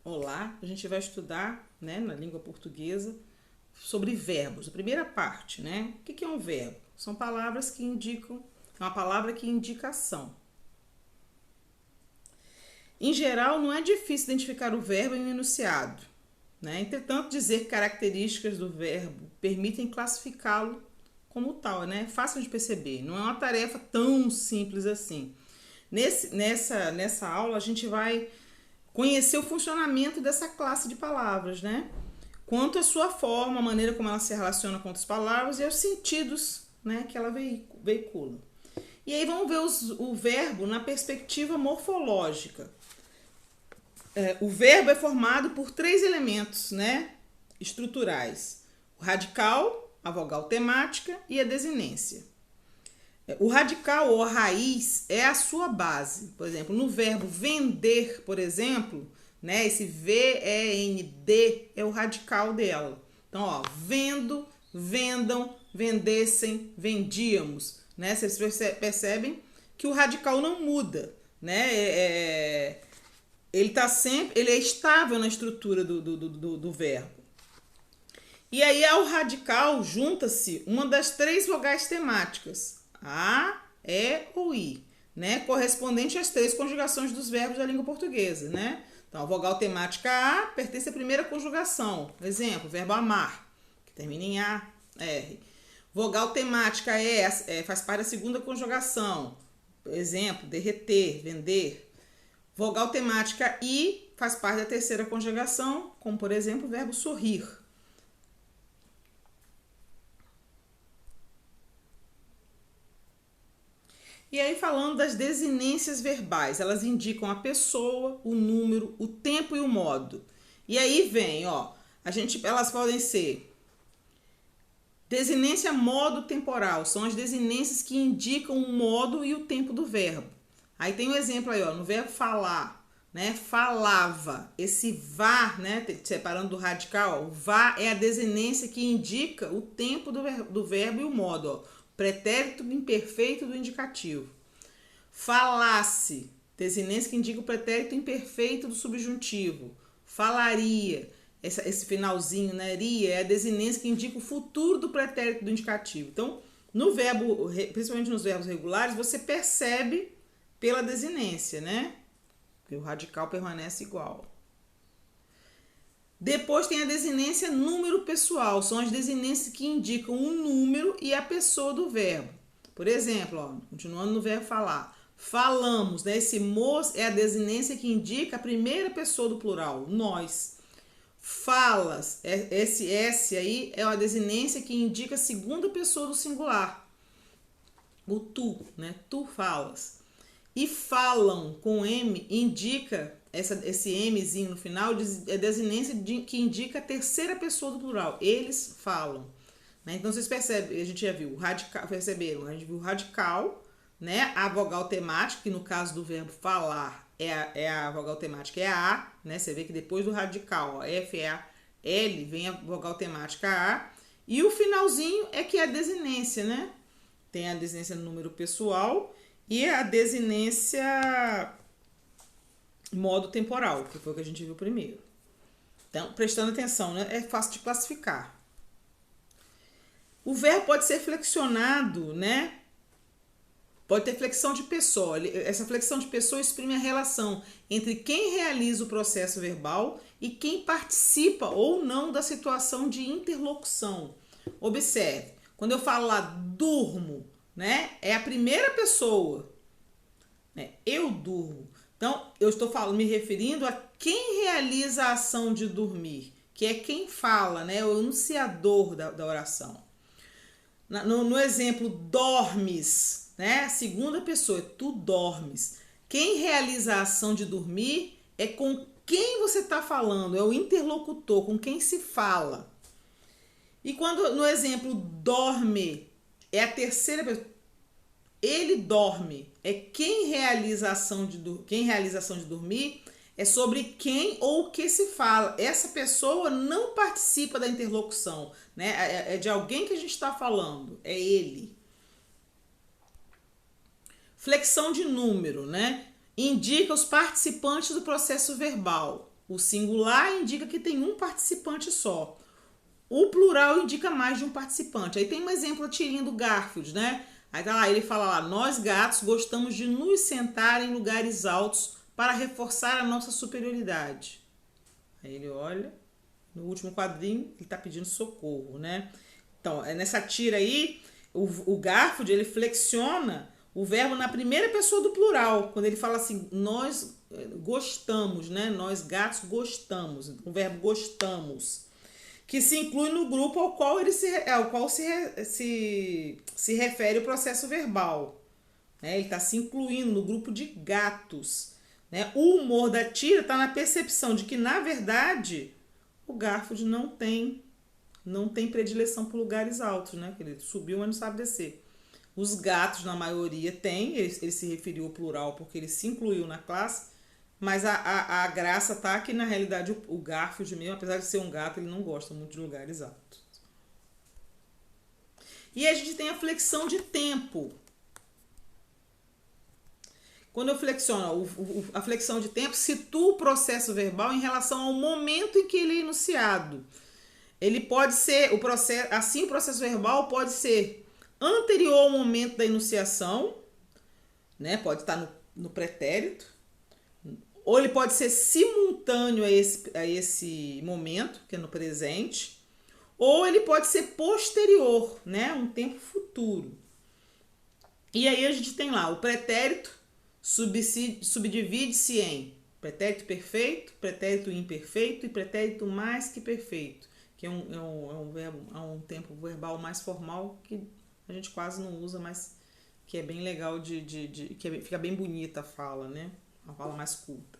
Olá, a gente vai estudar, né, na língua portuguesa sobre verbos. A primeira parte, né? O que é um verbo? São palavras que indicam, é uma palavra que indica ação. Em geral, não é difícil identificar o verbo em um enunciado, né? Entretanto, dizer características do verbo permitem classificá-lo como tal, né? É fácil de perceber, não é uma tarefa tão simples assim. Nessa aula, a gente vai conhecer o funcionamento dessa classe de palavras, né? Quanto à sua forma, a maneira como ela se relaciona com outras palavras e os sentidos, né, que ela veicula. E aí vamos ver o verbo na perspectiva morfológica. O verbo é formado por 3 elementos, né, estruturais: o radical, a vogal temática e a desinência. O radical ou a raiz é a sua base. Por exemplo, no verbo vender, por exemplo, né, esse V-E-N-D é o radical dela. Então, ó, vendo, vendam, vendessem, vendíamos. Né? Vocês percebem que o radical não muda. Né? Ele é estável na estrutura do verbo. E aí, ao radical, junta-se uma das 3 vogais temáticas: A, E ou I, né? Correspondente às 3 conjugações dos verbos da língua portuguesa, né? Então, a vogal temática A pertence à primeira conjugação. Exemplo, verbo amar, que termina em A, R. Vogal temática E faz parte da segunda conjugação. Exemplo, derreter, vender. Vogal temática I faz parte da terceira conjugação, como, por exemplo, o verbo sorrir. E aí, falando das desinências verbais, elas indicam a pessoa, o número, o tempo e o modo. E aí vem, ó, elas podem ser desinência modo temporal, são as desinências que indicam o modo e o tempo do verbo. Aí tem um exemplo aí, ó, no verbo falar, né? Falava. Esse vá, né, separando do radical, ó, o vá é a desinência que indica o tempo do verbo e o modo, ó. Pretérito imperfeito do indicativo. Falasse, desinência que indica o pretérito imperfeito do subjuntivo. Falaria, esse finalzinho, né, ria, é a desinência que indica o futuro do pretérito do indicativo. Então, no verbo, principalmente nos verbos regulares, você percebe pela desinência, né? Porque o radical permanece igual. Depois tem a desinência número pessoal, são as desinências que indicam o número e a pessoa do verbo. Por exemplo, ó, continuando no verbo falar, falamos, né? Esse moço é a desinência que indica a primeira pessoa do plural, nós. Falas, esse S aí é a desinência que indica a segunda pessoa do singular, o tu, né? Tu falas. E falam com M indica esse Mzinho no final é desinência que indica a terceira pessoa do plural. Eles falam. Né? Então, vocês percebem, a gente já viu o radical, perceberam? A gente viu o radical, né? A vogal temática, que no caso do verbo falar é a vogal temática, é a A. Né? Você vê que depois do radical, ó, F-A-L, vem a vogal temática A. E o finalzinho é que é a desinência, né? Tem a desinência no número pessoal e a desinência modo temporal, que foi o que a gente viu primeiro. Então, prestando atenção, né? É fácil de classificar. O verbo pode ser flexionado, né? Pode ter flexão de pessoa. Essa flexão de pessoa exprime a relação entre quem realiza o processo verbal e quem participa ou não da situação de interlocução. Observe, quando eu falo lá durmo, né? É a primeira pessoa. Né? Eu durmo. Então, eu estou me referindo a quem realiza a ação de dormir, que é quem fala, né? O enunciador da oração. No exemplo, dormes, né? Segunda pessoa, tu dormes. Quem realiza a ação de dormir é com quem você está falando, é o interlocutor, com quem se fala. E quando no exemplo, dorme, é a terceira pessoa. Ele dorme, é quem realiza a ação de dormir, é sobre quem ou o que se fala. Essa pessoa não participa da interlocução, né? É de alguém que a gente está falando, é ele. Flexão de número, né? Indica os participantes do processo verbal. O singular indica que tem um participante só. O plural indica mais de um participante. Aí tem um exemplo, a tirinha do Garfield, né? Aí tá lá, ele fala lá, nós gatos gostamos de nos sentar em lugares altos para reforçar a nossa superioridade. Aí ele olha, no último quadrinho, ele tá pedindo socorro, né? Então, nessa tira aí, o Garfield, ele flexiona o verbo na primeira pessoa do plural, quando ele fala assim, nós gostamos, né? Nós gatos gostamos, o verbo gostamos, que se inclui no grupo ao qual se refere o processo verbal. Né? Ele está se incluindo no grupo de gatos. Né? O humor da tira está na percepção de que, na verdade, o Garfield não tem predileção por lugares altos, né? Que ele subiu, mas não sabe descer. Os gatos, na maioria, têm, ele se referiu ao plural porque ele se incluiu na classe, mas a graça tá que, na realidade, o Garfield mesmo, apesar de ser um gato, ele não gosta muito de lugares altos. E a gente tem a flexão de tempo. Quando eu flexiono, a flexão de tempo situa o processo verbal em relação ao momento em que ele é enunciado. Ele pode ser, o processo verbal pode ser anterior ao momento da enunciação, né? Pode estar no pretérito, ou ele pode ser simultâneo a esse momento, que é no presente, ou ele pode ser posterior, né? Um tempo futuro. E aí a gente tem lá o pretérito, subdivide-se em pretérito perfeito, pretérito imperfeito e pretérito mais que perfeito, que é um tempo verbal mais formal que a gente quase não usa, mas que é bem legal fica bem bonita a fala, né? Uma fala mais culta.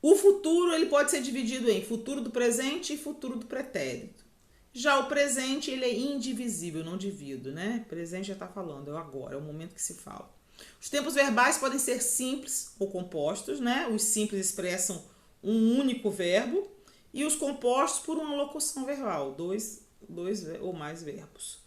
O futuro, ele pode ser dividido em futuro do presente e futuro do pretérito. Já o presente, ele é indivisível, não divido, né? Presente já está falando, é o agora, é o momento que se fala. Os tempos verbais podem ser simples ou compostos, né? Os simples expressam um único verbo e os compostos por uma locução verbal, dois ou mais verbos.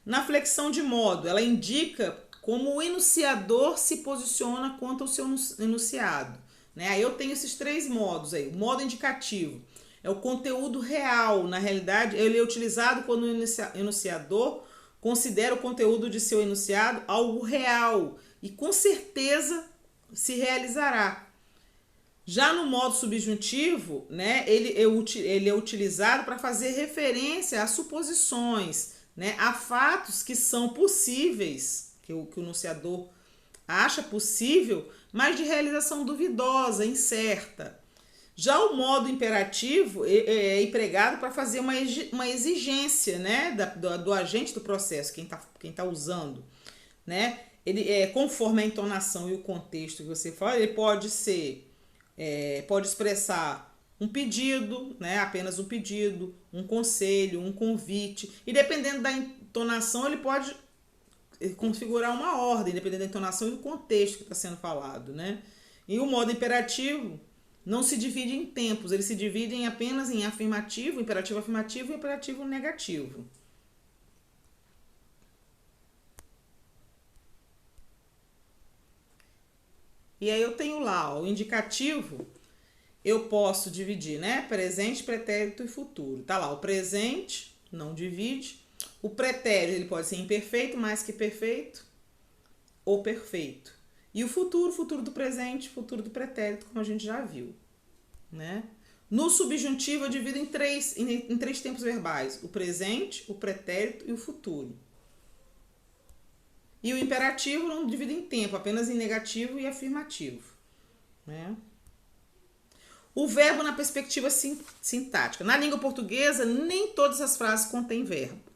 Na flexão de modo, ela indica como o enunciador se posiciona quanto ao seu enunciado. Né? Aí eu tenho esses três modos aí. O modo indicativo é o conteúdo real. Na realidade, ele é utilizado quando o enunciador considera o conteúdo de seu enunciado algo real e com certeza se realizará. Já no modo subjuntivo, né, ele é utilizado para fazer referência a suposições, né, a fatos que são possíveis, que o enunciador acha possível, mas de realização duvidosa, incerta. Já o modo imperativo é empregado para fazer uma exigência, né, do agente do processo, quem tá usando. Né? Ele, conforme a entonação e o contexto que você fala, ele pode expressar um pedido, né, apenas um pedido, um conselho, um convite. E dependendo da entonação, ele pode configurar uma ordem, dependendo da entonação e do contexto que está sendo falado. Né? E o modo imperativo não se divide em tempos, eles se dividem apenas em afirmativo, imperativo afirmativo e imperativo negativo. E aí eu tenho lá, ó, o indicativo, eu posso dividir, né? Presente, pretérito e futuro. Tá lá, o presente não divide. O pretérito, ele pode ser imperfeito, mais que perfeito, ou perfeito. E o futuro, futuro do presente, futuro do pretérito, como a gente já viu. Né? No subjuntivo, eu divido em três tempos verbais. O presente, o pretérito e o futuro. E o imperativo não divide em tempo, apenas em negativo e afirmativo. Né? O verbo na perspectiva sintática. Na língua portuguesa, nem todas as frases contêm verbo.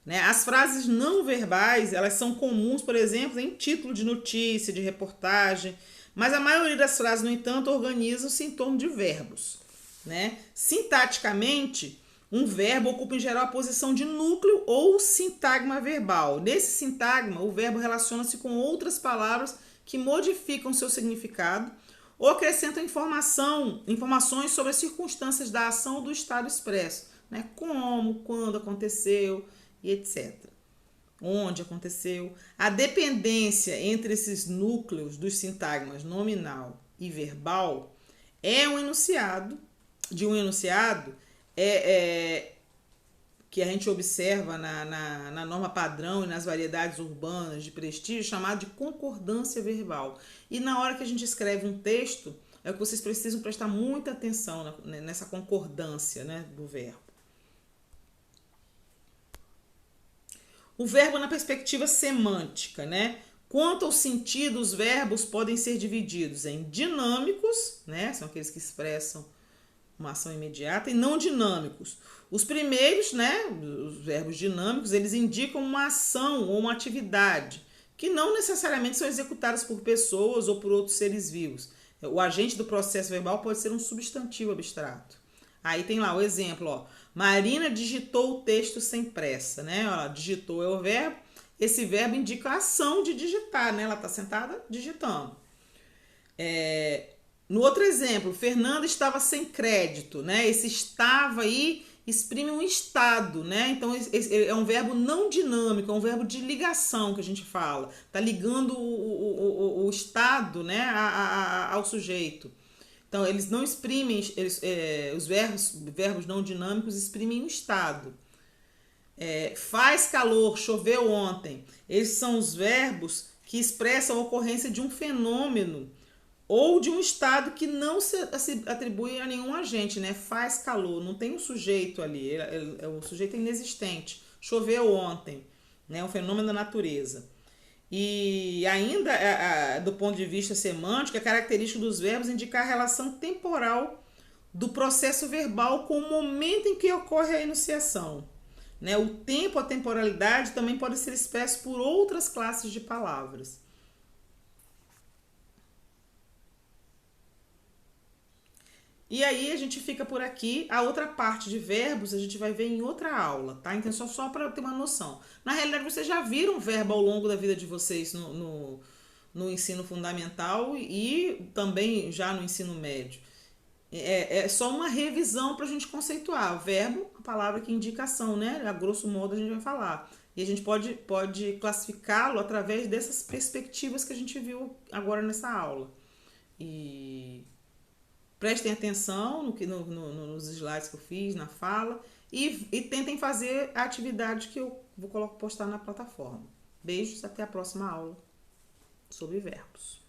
Né? As frases não verbais, elas são comuns, por exemplo, em título de notícia, de reportagem, mas a maioria das frases, no entanto, organizam-se em torno de verbos. Né? Sintaticamente, um verbo ocupa em geral a posição de núcleo ou sintagma verbal. Nesse sintagma, o verbo relaciona-se com outras palavras que modificam seu significado ou acrescentam informações sobre as circunstâncias da ação ou do estado expresso. Né? Como, quando aconteceu e etc. Onde aconteceu. A dependência entre esses núcleos dos sintagmas nominal e verbal é um enunciado, que a gente observa na norma padrão e nas variedades urbanas de prestígio, chamado de concordância verbal. E na hora que a gente escreve um texto, é que vocês precisam prestar muita atenção nessa concordância, né, do verbo. O verbo na perspectiva semântica, né? Quanto ao sentido, os verbos podem ser divididos em dinâmicos, né? São aqueles que expressam uma ação imediata, e não dinâmicos. Os primeiros, né, os verbos dinâmicos, eles indicam uma ação ou uma atividade que não necessariamente são executadas por pessoas ou por outros seres vivos. O agente do processo verbal pode ser um substantivo abstrato. Aí tem lá o exemplo, ó. Marina digitou o texto sem pressa, né? Ela digitou é o verbo. Esse verbo indica a ação de digitar, né? Ela está sentada digitando. No outro exemplo, Fernanda estava sem crédito, né? Esse estava aí exprime um estado, né? Então é um verbo não dinâmico, é um verbo de ligação que a gente fala. Tá ligando o estado, né, ao sujeito. Então eles não exprimem, os verbos não dinâmicos exprimem um estado. Faz calor, choveu ontem. Esses são os verbos que expressam a ocorrência de um fenômeno ou de um estado que não se atribui a nenhum agente, né? Faz calor, não tem um sujeito ali, o sujeito é inexistente. Choveu ontem, né? Um fenômeno da natureza. E ainda, do ponto de vista semântico, é característico dos verbos indicar a relação temporal do processo verbal com o momento em que ocorre a enunciação. Né? O tempo, a temporalidade também pode ser expresso por outras classes de palavras. E aí a gente fica por aqui. A outra parte de verbos a gente vai ver em outra aula, tá? Então só para ter uma noção. Na realidade, vocês já viram verbo ao longo da vida de vocês no ensino fundamental e também já no ensino médio. É só uma revisão para a gente conceituar. Verbo, a palavra que indica ação, né? A grosso modo a gente vai falar. E a gente pode classificá-lo através dessas perspectivas que a gente viu agora nessa aula. E prestem atenção nos slides que eu fiz, na fala, e tentem fazer a atividade que eu vou postar na plataforma. Beijos, até a próxima aula sobre verbos.